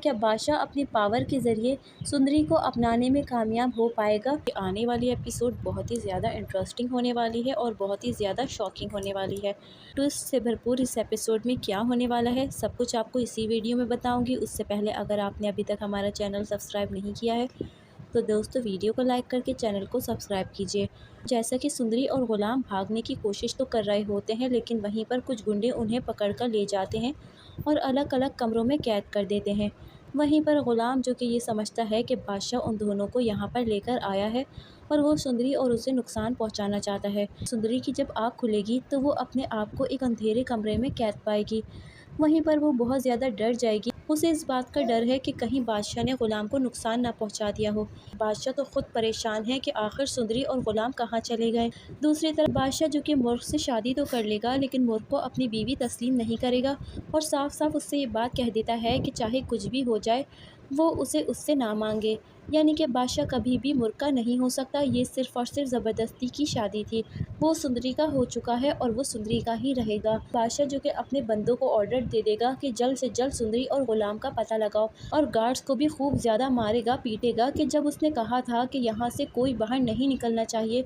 کیا بادشاہ اپنی پاور کے ذریعے سندری کو اپنانے میں کامیاب ہو پائے گا؟ آنے والی ایپیسوڈ بہت ہی زیادہ انٹرسٹنگ ہونے والی ہے اور بہت ہی زیادہ شاکنگ ہونے والی ہے۔ ٹوئسٹ سے بھرپور اس ایپیسوڈ میں کیا ہونے والا ہے سب کچھ آپ کو اسی ویڈیو میں بتاؤں گی۔ اس سے پہلے اگر آپ نے ابھی تک ہمارا چینل سبسکرائب نہیں کیا ہے تو دوستو ویڈیو کو لائک کر کے چینل کو سبسکرائب کیجیے۔ جیسا کہ سندری اور غلام بھاگنے کی کوشش تو کر رہے ہوتے ہیں لیکن وہیں پر کچھ گنڈے انہیں پکڑ کر لے جاتے ہیں اور الگ الگ کمروں میں قید کر دیتے ہیں۔ وہیں پر غلام جو کہ یہ سمجھتا ہے کہ بادشاہ ان دونوں کو یہاں پر لے کر آیا ہے اور وہ سندری اور اسے نقصان پہنچانا چاہتا ہے۔ سندری کی جب آنکھ کھلے گی تو وہ اپنے آپ کو ایک اندھیرے کمرے میں قید پائے گی۔ وہیں پر وہ بہت زیادہ ڈر جائے گی۔ اسے اس بات کا ڈر ہے کہ کہیں بادشاہ نے غلام کو نقصان نہ پہنچا دیا ہو۔ بادشاہ تو خود پریشان ہے کہ آخر سندری اور غلام کہاں چلے گئے۔ دوسری طرف بادشاہ جو کہ مرغ سے شادی تو کر لے گا لیکن مرغ کو اپنی بیوی تسلیم نہیں کرے گا اور صاف صاف اس سے یہ بات کہہ دیتا ہے کہ چاہے کچھ بھی ہو جائے وہ اسے اس سے نہ مانگے۔ یعنی کہ بادشاہ کبھی بھی مرغ کا نہیں ہو سکتا، یہ صرف اور صرف زبردستی کی شادی تھی۔ وہ سندری کا ہو چکا ہے اور وہ سندری کا ہی رہے گا۔ بادشاہ جو کہ اپنے بندوں کو آرڈر دے دے گا کہ جلد سے جلد سندری اور غلام کا پتہ لگاؤ اور گارڈز کو بھی خوب زیادہ مارے گا پیٹے گا کہ جب اس نے کہا تھا کہ یہاں سے کوئی باہر نہیں نکلنا چاہیے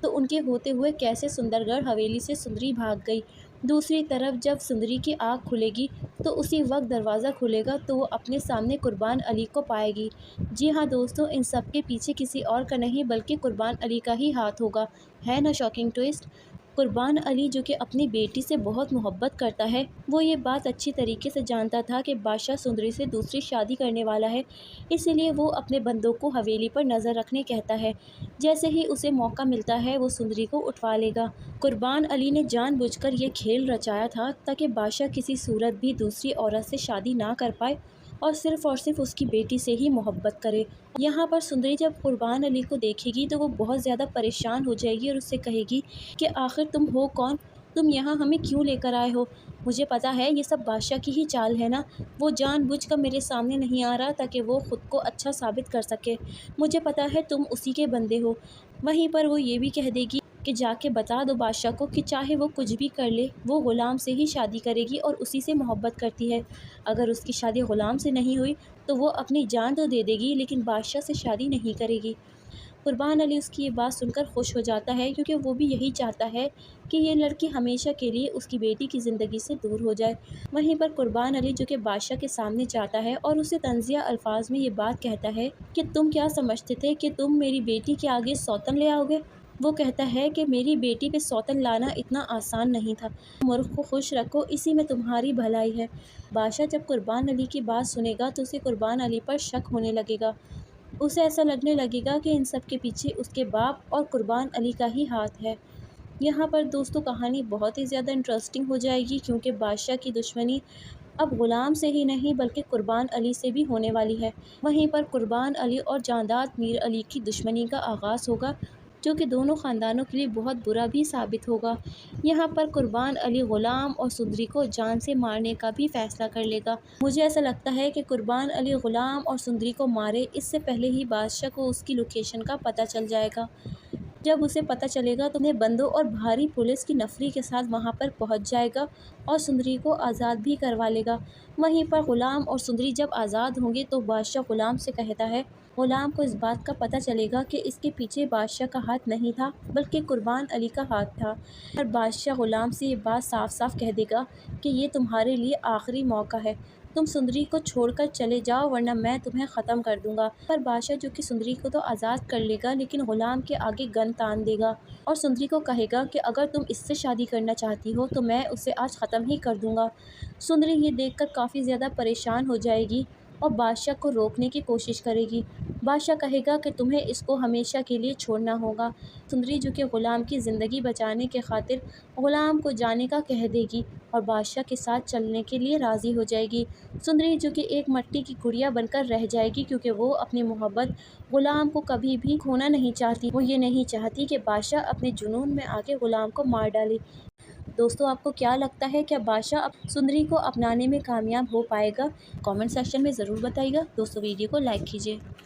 تو ان کے ہوتے ہوئے کیسے سندر گڑھ حویلی سے سندری بھاگ گئی۔ دوسری طرف جب سندری کی آنکھ کھلے گی تو اسی وقت دروازہ کھلے گا تو وہ اپنے سامنے قربان علی کو پائے گی۔ جی ہاں دوستو، ان سب کے پیچھے کسی اور کا نہیں بلکہ قربان علی کا ہی ہاتھ ہوگا۔ ہے نا شاکنگ ٹوئسٹ؟ قربان علی جو کہ اپنی بیٹی سے بہت محبت کرتا ہے، وہ یہ بات اچھی طریقے سے جانتا تھا کہ بادشاہ سندری سے دوسری شادی کرنے والا ہے، اسی لیے وہ اپنے بندوں کو حویلی پر نظر رکھنے کہتا ہے۔ جیسے ہی اسے موقع ملتا ہے وہ سندری کو اٹھوا لے گا۔ قربان علی نے جان بوجھ کر یہ کھیل رچایا تھا تاکہ بادشاہ کسی صورت بھی دوسری عورت سے شادی نہ کر پائے اور صرف اس کی بیٹی سے ہی محبت کرے۔ یہاں پر سندری جب قربان علی کو دیکھے گی تو وہ بہت زیادہ پریشان ہو جائے گی اور اس سے کہے گی کہ آخر تم ہو کون؟ تم یہاں ہمیں کیوں لے کر آئے ہو؟ مجھے پتا ہے یہ سب بادشاہ کی ہی چال ہے نا، وہ جان بوجھ کر میرے سامنے نہیں آ رہا تاکہ وہ خود کو اچھا ثابت کر سکے۔ مجھے پتا ہے تم اسی کے بندے ہو۔ وہیں پر وہ یہ بھی کہہ دے گی کہ جا کے بتا دو بادشاہ کو کہ چاہے وہ کچھ بھی کر لے وہ غلام سے ہی شادی کرے گی اور اسی سے محبت کرتی ہے۔ اگر اس کی شادی غلام سے نہیں ہوئی تو وہ اپنی جان تو دے دے گی لیکن بادشاہ سے شادی نہیں کرے گی۔ قربان علی اس کی یہ بات سن کر خوش ہو جاتا ہے کیونکہ وہ بھی یہی چاہتا ہے کہ یہ لڑکی ہمیشہ کے لیے اس کی بیٹی کی زندگی سے دور ہو جائے۔ وہیں پر قربان علی جو کہ بادشاہ کے سامنے جاتا ہے اور اسے طنزیہ الفاظ میں یہ بات کہتا ہے کہ تم کیا سمجھتے تھے کہ تم میری بیٹی کے آگے سوتن لے آؤ گے؟ وہ کہتا ہے کہ میری بیٹی پہ سوتن لانا اتنا آسان نہیں تھا، مرغ کو خوش رکھو اسی میں تمہاری بھلائی ہے۔ بادشاہ جب قربان علی کی بات سنے گا تو اسے قربان علی پر شک ہونے لگے گا، اسے ایسا لگنے لگے گا کہ ان سب کے پیچھے اس کے باپ اور قربان علی کا ہی ہاتھ ہے۔ یہاں پر دوستو کہانی بہت ہی زیادہ انٹرسٹنگ ہو جائے گی کیونکہ بادشاہ کی دشمنی اب غلام سے ہی نہیں بلکہ قربان علی سے بھی ہونے والی ہے۔ وہیں پر قربان علی اور جانداد میر علی کی دشمنی کا آغاز ہوگا جو کہ دونوں خاندانوں کے لیے بہت برا بھی ثابت ہوگا۔ یہاں پر قربان علی غلام اور سندری کو جان سے مارنے کا بھی فیصلہ کر لے گا۔ مجھے ایسا لگتا ہے کہ قربان علی غلام اور سندری کو مارے اس سے پہلے ہی بادشاہ کو اس کی لوکیشن کا پتہ چل جائے گا۔ جب اسے پتہ چلے گا تو اپنے بندوں اور بھاری پولیس کی نفری کے ساتھ وہاں پر پہنچ جائے گا اور سندری کو آزاد بھی کروا لے گا۔ وہیں پر غلام اور سندری جب آزاد ہوں گے تو بادشاہ غلام سے کہتا ہے، غلام کو اس بات کا پتہ چلے گا کہ اس کے پیچھے بادشاہ کا ہاتھ نہیں تھا بلکہ قربان علی کا ہاتھ تھا، اور بادشاہ غلام سے یہ بات صاف صاف کہہ دے گا کہ یہ تمہارے لیے آخری موقع ہے، تم سندری کو چھوڑ کر چلے جاؤ ورنہ میں تمہیں ختم کر دوں گا۔ پر بادشاہ جو کہ سندری کو تو آزاد کر لے گا لیکن غلام کے آگے گن تان دے گا اور سندری کو کہے گا کہ اگر تم اس سے شادی کرنا چاہتی ہو تو میں اسے آج ختم ہی کر دوں گا۔ سندری یہ دیکھ کر کافی زیادہ پریشان ہو جائے گی اور بادشاہ کو روکنے کی کوشش کرے گی۔ بادشاہ کہے گا کہ تمہیں اس کو ہمیشہ کے لیے چھوڑنا ہوگا۔ سندری جو کہ غلام کی زندگی بچانے کے خاطر غلام کو جانے کا کہہ دے گی اور بادشاہ کے ساتھ چلنے کے لیے راضی ہو جائے گی۔ سندری جو کہ ایک مٹی کی گڑیا بن کر رہ جائے گی کیونکہ وہ اپنی محبت غلام کو کبھی بھی کھونا نہیں چاہتی، وہ یہ نہیں چاہتی کہ بادشاہ اپنے جنون میں آ کے غلام کو مار ڈالے۔ دوستو آپ کو کیا لگتا ہے کیا بادشاہ سندری کو اپنانے میں کامیاب ہو پائے گا؟ کامنٹ سیکشن میں ضرور بتائیے گا۔ دوستو ویڈیو کو لائک کیجیے۔